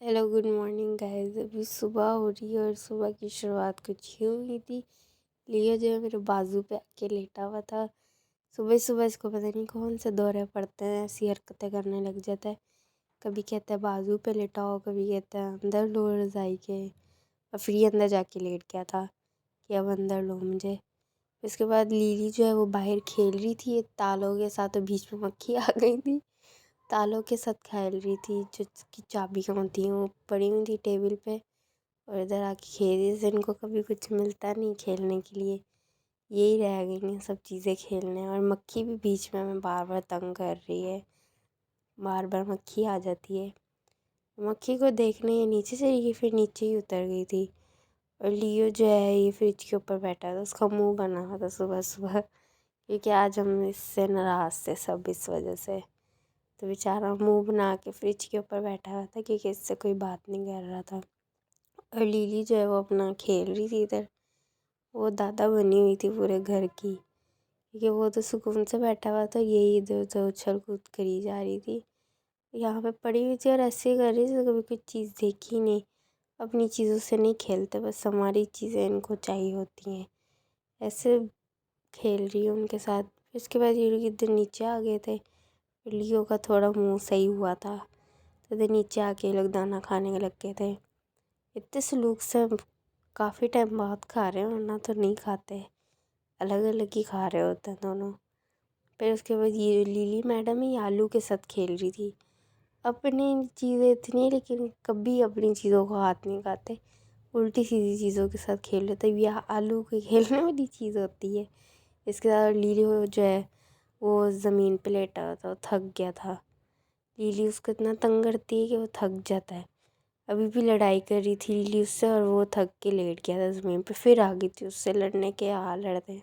Hello good morning guys. अभी सुबह हो रही है और सुबह की शुरुआत कुछ यूँ हुई थी। लियो जो है मेरे बाजू पे आके लेटा हुआ था। सुबह सुबह इसको पता नहीं कौन से दौरे पड़ते हैं, ऐसी हरकतें करने लग जाता है। कभी कहता है बाजू पे लेटाओ, कभी कहता है अंदर लो रज़ाई के, और फिर ये अंदर जाके लेट गया था कि अब अंदर लो मुझे। इसके बाद लीली जो है वो बाहर खेल रही थी तालों के साथ, तो बीच में मक्खी आ गई थी। तालों के साथ खेल रही थी, जो की चाबियाँ होती हैं वो पड़ी हुई थी टेबल पे, और इधर आके खेल रही थी। इनको कभी कुछ मिलता नहीं खेलने के लिए, यही रह गई हैं सब चीज़ें खेलने। और मक्खी भी बीच में हमें बार बार तंग कर रही है, बार बार मक्खी आ जाती है। मक्खी को देखने ये नीचे चली गई, फिर नीचे ही उतर गई थी। और लियो जो है ये फ्रिज के ऊपर बैठा था, उसका मुंह बना हुआ था सुबह सुबह, क्योंकि आज हम इससे नाराज़ थे सब इस वजह से। तो बेचारा मुंह बना के फ्रिज के ऊपर बैठा हुआ था क्योंकि इससे कोई बात नहीं कर रहा था। और लीली जो है वो अपना खेल रही थी इधर, वो दादा बनी हुई थी पूरे घर की, क्योंकि वो तो सुकून से बैठा हुआ था, यही इधर उधर उछल कूद करी जा रही थी, यहाँ पे पड़ी हुई थी और ऐसे ही कर रही थी। कभी कुछ चीज़ देखी नहीं, अपनी चीज़ों से नहीं खेलते, बस हमारी चीज़ें इनको चाहिए होती हैं, ऐसे खेल रही है उनके साथ। इसके बाद ये लोग इधर नीचे आ गए थे, लियो का थोड़ा मुंह सही हुआ था, तो इधर नीचे आके ये लोग दाना खाने लग गए थे। इतने सलूक से काफ़ी टाइम बाद खा रहे हैं, वरना तो नहीं खाते, अलग अलग ही खा रहे होते हैं दोनों। फिर उसके बाद ये लिली मैडम ही आलू के साथ खेल रही थी। अपनी चीज़ें इतनी, लेकिन कभी अपनी चीज़ों को हाथ नहीं लगाते, उल्टी सीधी चीज़ों के साथ खेल लेते। यह आलू की खेलने वाली चीज़ होती है। इसके बाद लिली जो है वो ज़मीन पे लेटा हुआ था, वो थक गया था। लिली उसको इतना तंग करती है कि वो थक जाता है। अभी भी लड़ाई कर रही थी लिली उससे, और वो थक के लेट गया था ज़मीन पे, फिर आ गई थी उससे लड़ने के, लड़ते हैं,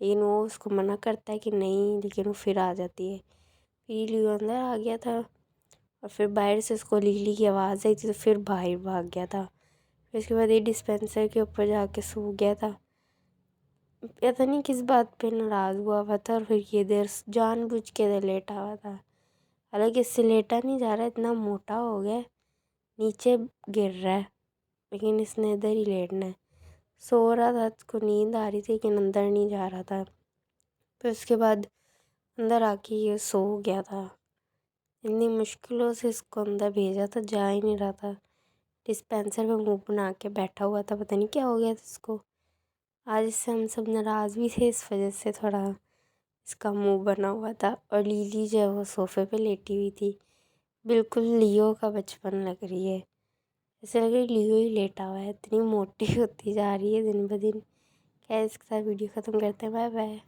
लेकिन वो उसको मना करता है कि नहीं, लेकिन वो फिर आ जाती है। फिर लिली अंदर आ गया था, और फिर बाहर से उसको लिली की आवाज़ आई थी, तो फिर बाहर भाग गया था। फिर उसके बाद ये डिस्पेंसर के ऊपर जाके सो गया था। पता नहीं किस बात पे नाराज़ हुआ था, और फिर ये देर जानबूझ के इधर लेटा हुआ था। हालांकि इससे लेटा नहीं जा रहा, इतना मोटा हो गया, नीचे गिर रहा है, लेकिन इसने इधर ही लेटना है। सो रहा था, उसको नींद आ रही थी, लेकिन अंदर नहीं जा रहा था। फिर उसके बाद अंदर आके ये सो गया था। इतनी मुश्किलों से इसको अंदर भेजा था, जा ही नहीं रहा था। डिस्पेंसर में मुंह बना के बैठा हुआ था, पता नहीं क्या हो गया था इसको। आज इससे हम सब नाराज़ भी थे, इस वजह से थोड़ा इसका मुंह बना हुआ था। और लीली जो है वो सोफ़े पे लेटी हुई थी, बिल्कुल लियो का बचपन लग रही है, ऐसे लग रही है लियो ही लेटा हुआ है। इतनी मोटी होती जा रही है दिन ब दिन। क्या इसके साथ वीडियो ख़त्म करते हैं, बाय बाय।